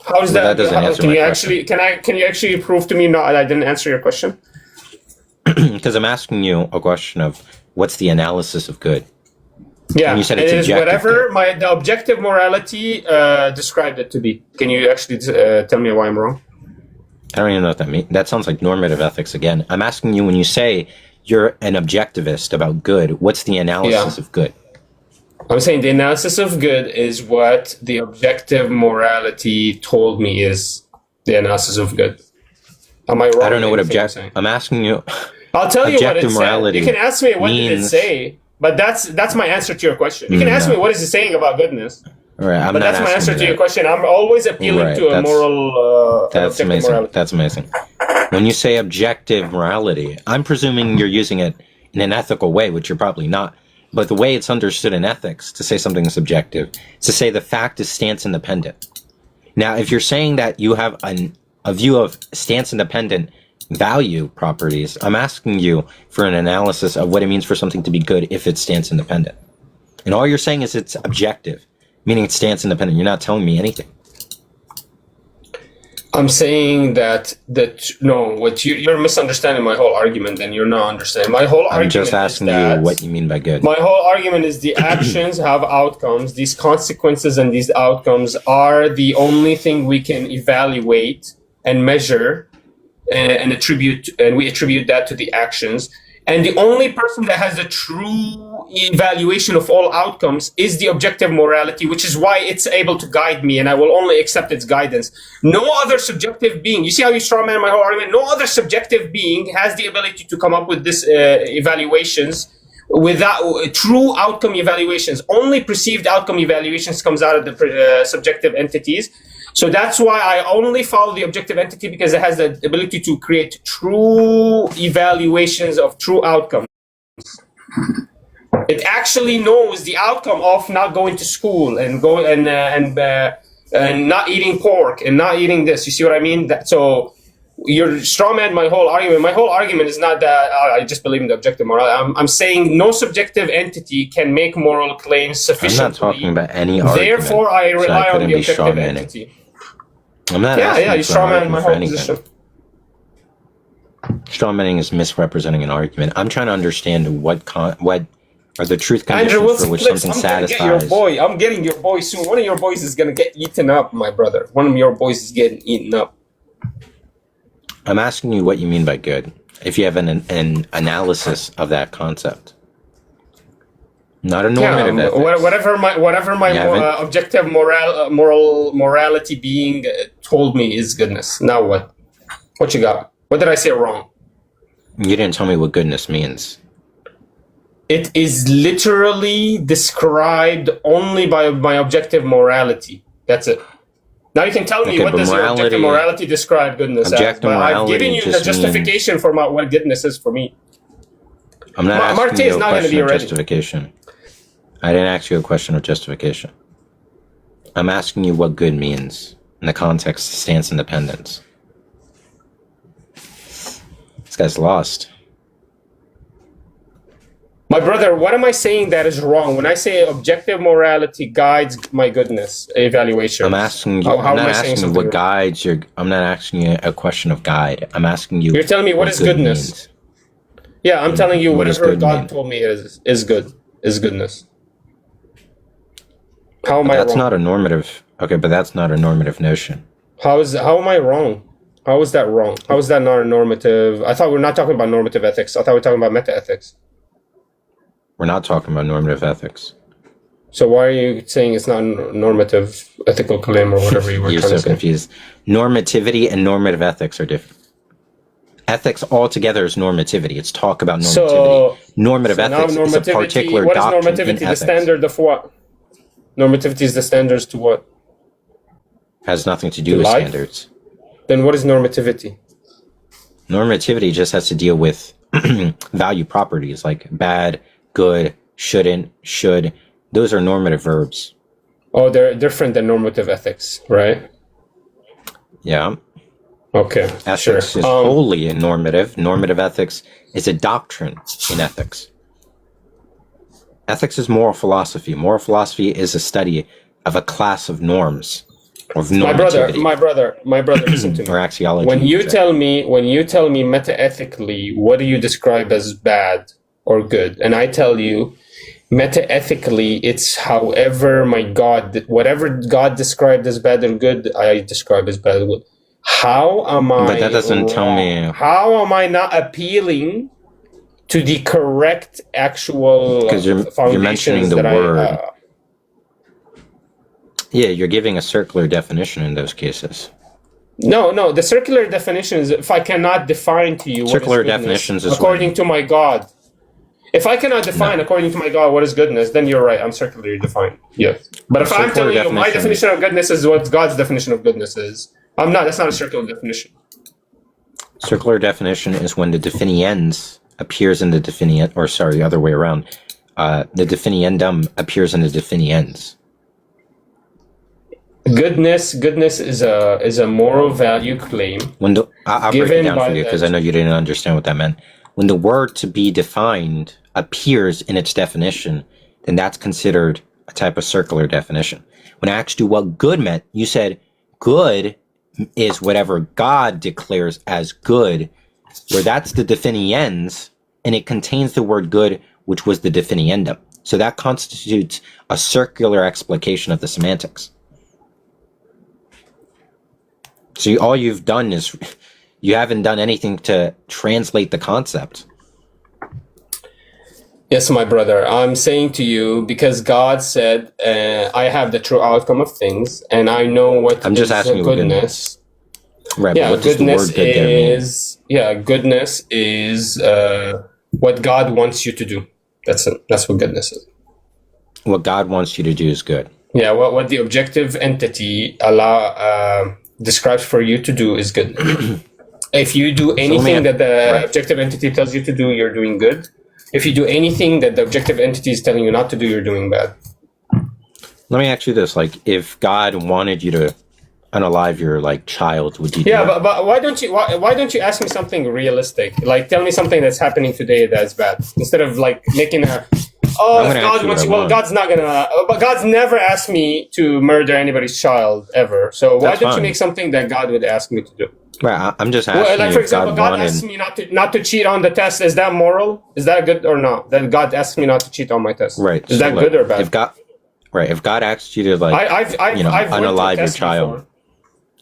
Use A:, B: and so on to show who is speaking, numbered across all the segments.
A: How is
B: But that doesn't
A: how,
B: answer
A: can
B: my
A: you
B: question.
A: can you actually prove to me no, I didn't answer your question?
B: Because I'm asking you a question of what's the analysis of good?
A: Yeah,
B: And you said
A: and
B: it's
A: it is
B: objective
A: whatever
B: good.
A: the objective morality described it to be. Can you actually tell me why I'm wrong?
B: I don't even know what that means. That sounds like normative ethics again. I'm asking you when you say you're an objectivist about good, what's the analysis
A: Yeah,
B: of good?
A: I'm saying the analysis of good is what the objective morality told me is the analysis of good. Am I
B: I
A: wrong
B: don't
A: in
B: know what
A: anything I'm saying?
B: I'm asking you.
A: I'll tell you what it
B: Objective
A: said. You can
B: morality
A: ask me what did it
B: means
A: say, but that's my answer to your question. You can ask me
B: no.
A: what is it saying about goodness,
B: Right, I'm
A: but
B: not
A: that's my
B: asking
A: answer
B: you
A: to your
B: that.
A: question. I'm always appealing
B: Right,
A: to a moral, an
B: that's
A: objective
B: amazing.
A: morality.
B: That's amazing. When you say objective morality, I'm presuming you're using it in an ethical way, which you're probably not. But the way it's understood in ethics, to say something is subjective, is to say the fact is stance independent. Now, if you're saying that you have a view of stance independent value properties, I'm asking you for an analysis of what it means for something to be good if it's stance independent. And all you're saying is it's objective, meaning it's stance independent. You're not telling me anything.
A: I'm saying that no, what you're misunderstanding my whole argument, and you're not understanding my whole
B: I'm
A: argument.
B: just asking you what you mean by good.
A: My whole argument is the actions have outcomes. These consequences and these outcomes are the only thing we can evaluate and measure and attribute, and we attribute that to the actions. And the only person that has a true evaluation of all outcomes is the objective morality, which is why it's able to guide me, and I will only accept its guidance. No other subjective being, you see how you strawman my whole argument? No other subjective being has the ability to come up with this evaluations without true outcome evaluations. Only perceived outcome evaluations comes out of the subjective entities. So that's why I only follow the objective entity, because it has the ability to create true evaluations of true outcomes. It actually knows the outcome of not going to school and and not eating pork and not eating this. You see what I mean? So you're strawman my whole argument. My whole argument is not that I just believe in the objective morality. I'm saying no subjective entity can make moral claims sufficiently.
B: I'm not talking about any argument.
A: Therefore, I rely on the objective entity.
B: I'm not asking
A: you
B: for an
A: strawman my
B: argument for
A: whole
B: anything.
A: position.
B: Strawmanning is misrepresenting an argument. I'm trying to understand what are the truth
A: Andrew,
B: conditions for which something satisfies.
A: I'm getting your boy soon. One of your boys is gonna get eaten up, my brother. One of your boys is getting eaten up.
B: I'm asking you what you mean by good. If you have an analysis of that concept, not a normative ethics.
A: Whatever my objective morality being told me is goodness. Now what? What you got? What did I say wrong?
B: You didn't tell me what goodness means.
A: It is literally described only by my objective morality. That's it. Now you can tell me what does your objective morality describe goodness as? But I've given you the justification for what goodness is for me.
B: I'm not asking you a question of justification. I didn't ask you a question of justification. I'm asking you what good means in the context of stance independence. This guy's lost.
A: My brother, what am I saying that is wrong? When I say objective morality guides my goodness evaluation,
B: I'm asking you. I'm not asking you what guides your. I'm not asking you a question of guide. I'm asking you.
A: You're telling me what is goodness. Yeah, I'm telling you whatever God told me is good, is goodness. How am I wrong?
B: That's not a normative. Okay, but that's not a normative notion.
A: How am I wrong? How is that wrong? How is that not a normative? I thought we're not talking about normative ethics. I thought we're talking about meta ethics.
B: We're not talking about normative ethics.
A: So why are you saying it's not normative ethical claim or whatever you were trying to say?
B: You're so confused. Normativity and normative ethics are different. Ethics altogether is normativity. It's talk about normativity. Normative ethics is a particular doctrine.
A: What is normativity? The standard of what? Normativity is the standards to what?
B: Has nothing to do with standards.
A: Then what is normativity?
B: Normativity just has to deal with value properties like bad, good, shouldn't, should. Those are normative verbs.
A: Oh, they're different than normative ethics, right?
B: Yeah.
A: Okay.
B: Ethics is wholly normative. Normative ethics is a doctrine in ethics. Ethics is moral philosophy. Moral philosophy is a study of a class of norms. of normativity,
A: my brother, listen to me.
B: or axiology.
A: When you tell me metaethically, what do you describe as bad or good? And I tell you, metaethically, it's whatever God described as bad or good, I describe as bad or good. How am I?
B: But that doesn't tell me.
A: How am I not appealing to the correct actual
B: Because you're mentioning the word. Yeah, you're giving a circular definition in those cases.
A: No. The circular definition is if I cannot define to you
B: circular
A: what is goodness,
B: definitions is
A: according to my God. If I cannot define according to my God what is goodness, then you're right. I'm circularly defined. Yes. But if I'm telling you my definition of goodness is what God's definition of goodness is, I'm not. That's not a circular definition.
B: Circular definition is when the definiens appears in the definient, or sorry, the other way around. The definiendum appears in the definiens.
A: Goodness is a moral value claim.
B: I'll break it down for you because I know you didn't understand what that meant. When the word to be defined appears in its definition, then that's considered a type of circular definition. When I asked you what good meant, you said good is whatever God declares as good, where that's the definiens, and it contains the word good, which was the definiendum. So that constitutes a circular explication of the semantics. So all you've done is you haven't done anything to translate the concept.
A: Yes, my brother. I'm saying to you because God said, "I have the true outcome of things, and I know what
B: I'm just
A: is
B: asking you
A: goodness."
B: Right.
A: Yeah,
B: but what does the word good there mean?
A: Goodness is what God wants you to do. That's what goodness is.
B: What God wants you to do is good.
A: Yeah. What the objective entity describes for you to do is good. If you do anything that the objective entity tells you to do, you're doing good. If you do anything that the objective entity is telling you not to do, you're doing bad.
B: Let me ask you this: like, if God wanted you to unalive your child, would you?
A: Yeah, but why don't you ask me something realistic? Like, tell me something that's happening today that's bad, instead of making a. Oh, if God wants you. Well, God's not gonna. But God's never asked me to murder anybody's child ever. So why don't you make something that God would ask me to do?
B: Right, I'm just asking.
A: Like, for example, God asks me not to cheat on the test. Is that moral? Is that good or not? Then God asks me not to cheat on my test.
B: Right.
A: Is that good or bad?
B: If God asked you to unalive your child.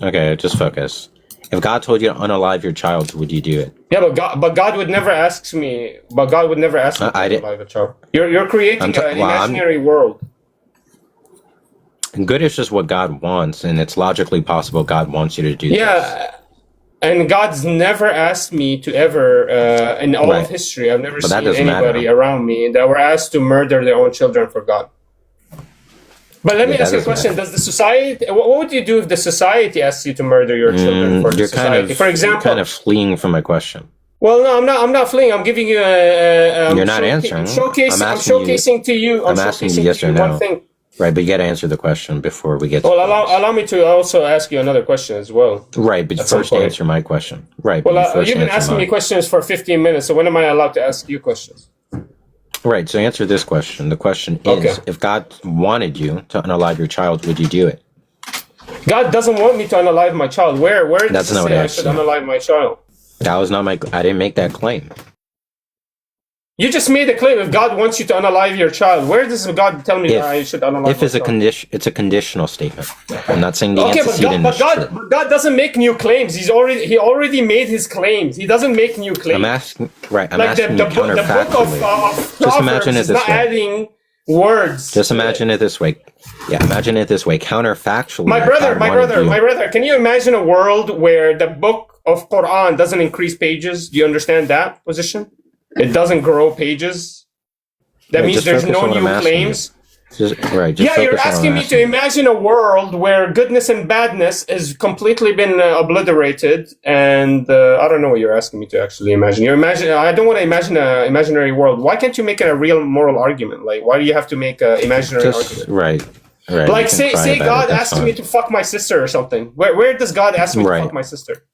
B: Before. Okay, just focus. If God told you to unalive your child, would you do it?
A: Yeah, but God would never ask me. But God would never ask me to unalive a child. You're creating an imaginary world.
B: Good is just what God wants, and it's logically possible God wants you to do this.
A: Yeah, and God's never asked me to ever, in all of history, I've never seen anybody around me that were asked to murder their own children for God. But let me ask you a question. Does the society, what would you do if the society asks you to murder your children for the society? For example,
B: you're kind of fleeing from my question.
A: Well, no, I'm not fleeing. I'm giving you
B: you're not answering.
A: I'm showcasing to you.
B: I'm asking you yes or no.
A: One thing.
B: Right, but you got to answer the question before we get to
A: allow me to also ask you another question as well.
B: Right, but you first answer my question. Right.
A: Well, you've been asking me questions for 15 minutes, so when am I allowed to ask you questions?
B: Right, so answer this question. The question is, if God wanted you to unalive your child, would you do it?
A: God doesn't want me to unalive my child. Where does it say I should unalive my child?
B: That was not I didn't make that claim.
A: You just made a claim. If God wants you to unalive your child, where does God tell me that I should unalive my child?
B: It's a conditional statement. I'm not saying the antecedent is true.
A: But God doesn't make new claims. He already made his claims. He doesn't make new claims.
B: I'm asking you counterfactually.
A: Just imagine it this way. Adding words.
B: Just imagine it this way. Yeah, imagine it this way. Counterfactually.
A: My brother, can you imagine a world where the book of Quran doesn't increase pages? Do you understand that position? It doesn't grow pages. That means there's no new claims. You're asking me to imagine a world where goodness and badness has completely been obliterated, and I don't know what you're asking me to actually imagine. I don't want to imagine an imaginary world. Why can't you make it a real moral argument? Like, why do you have to make an imaginary argument?
B: Right.
A: Like, say God asks me to fuck my sister or something. Where does God ask me to fuck my sister?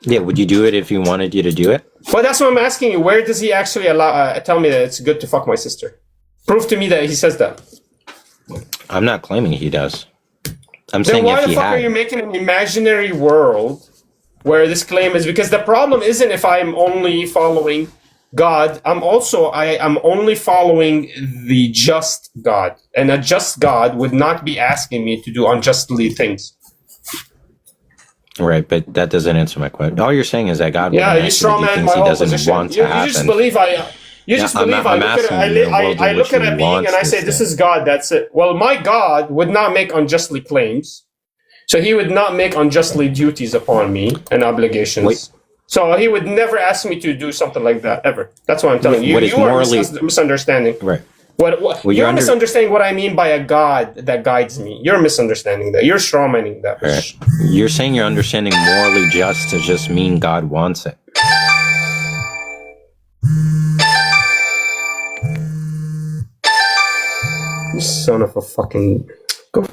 B: Yeah, would you do it if he wanted you to do it?
A: Well, that's what I'm asking you. Where does he actually tell me that it's good to fuck my sister? Prove to me that he says that.
B: I'm not claiming he does. I'm
A: Then
B: saying
A: why
B: if
A: the
B: he
A: fuck are you
B: had.
A: making an imaginary world where this claim is? Because the problem isn't if I'm only following God. I'm only following the just God, and a just God would not be asking me to do unjustly things.
B: Right, but that doesn't answer my question. All you're saying is that God
A: Yeah,
B: wouldn't
A: you
B: ask you to do
A: strawman
B: things
A: my
B: he
A: whole
B: doesn't
A: position.
B: want
A: You
B: to
A: just
B: happen.
A: believe you
B: Yeah,
A: just believe I
B: I'm
A: look at
B: asking you in a world in
A: I
B: which
A: look at
B: he
A: a being
B: wants
A: and I say
B: this
A: this
B: thing.
A: is God. That's it. Well, my God would not make unjustly claims, so he would not make unjustly duties upon me and obligations.
B: Wait.
A: So he would never ask me to do something like that ever. That's what I'm telling you.
B: What is
A: You are
B: morally
A: misunderstanding.
B: right?
A: What
B: Well,
A: you're misunderstanding what I mean by a God that guides me. You're misunderstanding that. You're strawmanning that.
B: Right. You're saying you're understanding morally just to just mean God wants it.
A: You son of a fucking. Go.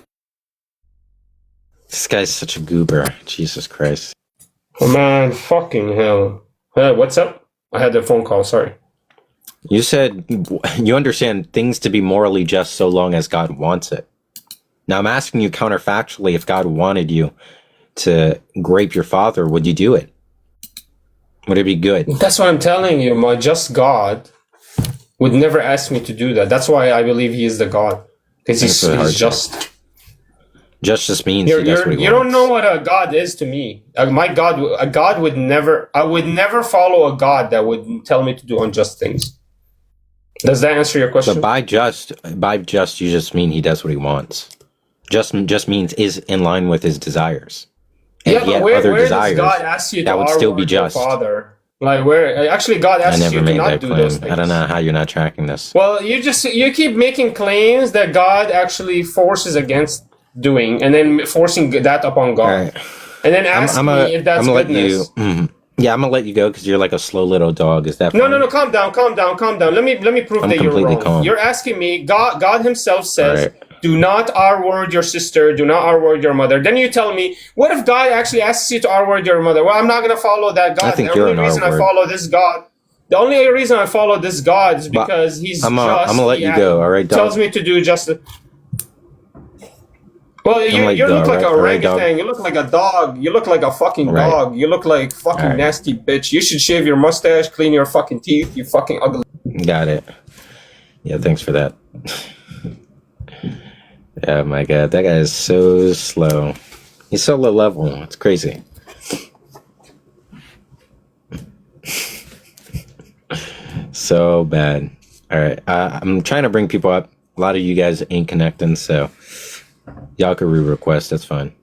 B: This guy's such a goober. Jesus Christ.
A: Oh man, fucking hell. What's up? I had a phone call. Sorry.
B: You said you understand things to be morally just so long as God wants it. Now I'm asking you counterfactually, if God wanted you to grape your father, would you do it? Would it be good?
A: That's what I'm telling you. My just God would never ask me to do that. That's why I believe he is the God. Because he's just.
B: Just means he does what he wants.
A: You don't know what a God is to me. My God, a God would never. I would never follow a God that would tell me to do unjust things. Does that answer your question?
B: But by just, you just mean he does what he wants. Just means is in line with his desires. And
A: yeah, but where does God ask you to
B: would still be just.
A: Your father? Like where actually God asks you to not do those things.
B: I don't know how you're not tracking this.
A: Well, you keep making claims that God actually forces against doing, and then forcing that upon God,
B: right.
A: And then asking me if that's goodness.
B: Yeah, I'm gonna let you go because you're like a slow little dog. Is that fine?
A: No, calm down. Let me prove that you're wrong.
B: Calm.
A: You're asking me. God Himself says, "Do not R-word your sister. Do not R-word your mother." Then you tell me, what if God actually asks you to R-word your mother? Well, I'm not gonna follow that God.
B: I think
A: the
B: you're
A: only
B: an
A: reason
B: R-word.
A: I follow this God. The only reason I follow this God is because He's
B: I'm
A: just.
B: gonna let you go. All right, dog.
A: Tells me to do just. Well, you look like a orangutan. You look like a dog. You look like a fucking dog. You look like fucking nasty bitch. You should shave your mustache, clean your fucking teeth. You fucking ugly.
B: Got it. Yeah, thanks for that. Oh my god, that guy is so slow. He's so low level. It's crazy. So bad. All right, I'm trying to bring people up. A lot of you guys ain't connecting, so y'all could re-request. That's fine.